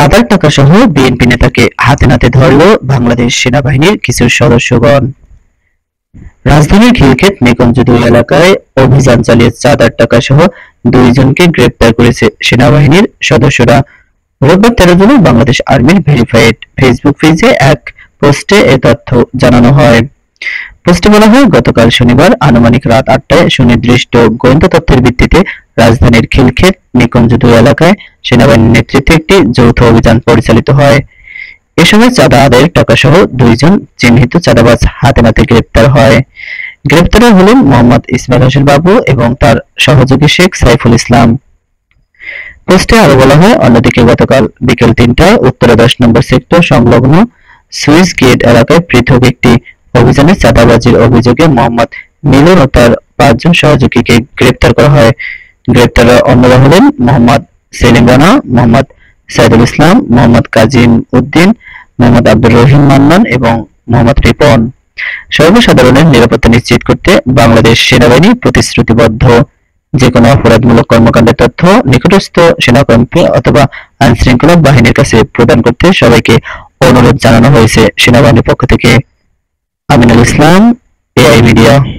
চাঁদার টাকা সহ বিএনপি নেতাকে হাতে নাতে ধরল বাংলাদেশ সেনাবাহিনীর কিছু সদস্যগণ। রাজধানীর খিলক্ষেত নিকুঞ্জ ২ এলাকায় অভিযান চালিয়ে চাঁদার টাকা সহ ২ জনকে গ্রেপ্তার করেছে সেনাবাহিনীর সদস্যরা। রোববার ১৩ জুন বাংলাদেশ আর্মির ভেরিফাইড ফেসবুক পেজে এক পোস্টে এ তথ্য জানানো হয়। পোস্টে বলা হয়, গতকাল শনিবার আনুমানিক রাত ৮টায় সুনির্দিষ্ট গোয়েন্দা তথ্যের ভিত্তিতে রাজধানীর খিলক্ষেত নিকুঞ্জ ২ এলাকায় সেনাবাহিনীর নেতৃত্বে একটি যৌথ অভিযান পরিচালিত হয়। এ সময় চাঁদা আদায়ের টাকা সহ ২ জন চিহ্নিত চাঁদাবাজ হাতে নাতে গ্রেপ্তার হয়। গ্রেপ্তার হলেন মোহাম্মদ ইসমাইল হোসেন বাবু এবং তার সহযোগী শেখ সাইফুল ইসলাম। পোস্টে আরো বলা হয়, অন্যদিকে গতকাল বিকেল ৩টায় উত্তরা ১০ নম্বর সেক্টর সংলগ্ন সুইস গেট এলাকায় পৃথক একটি অভিযানে চাঁদাবাজির অভিযোগে মোহাম্মদ মিলন ও তার ৫ জন সহযোগীকে গ্রেপ্তার করা হয়। গ্রেপ্তার অন্যরা হলেন মোহাম্মদ সেলিম রানা, মোহাম্মদ সাইদুল ইসলাম, মোহাম্মদ কাজিম উদ্দিন, মোহাম্মদ আব্দুর রহিম মান্নান এবং মোহাম্মদ রিপন। সর্বসাধারণের নিরাপত্তা নিশ্চিত করতে বাংলাদেশ সেনাবাহিনী প্রতিশ্রুতিবদ্ধ। যেকোনো অপরাধমূলক কর্মকাণ্ডের তথ্য নিকটস্থ সেনাকর্মী অথবা আইনশৃঙ্খলা বাহিনীর কাছে প্রদান করতে সবাইকে অনুরোধ জানানো হয়েছে সেনাবাহিনীর পক্ষ থেকে। Aminul Islam, AI media.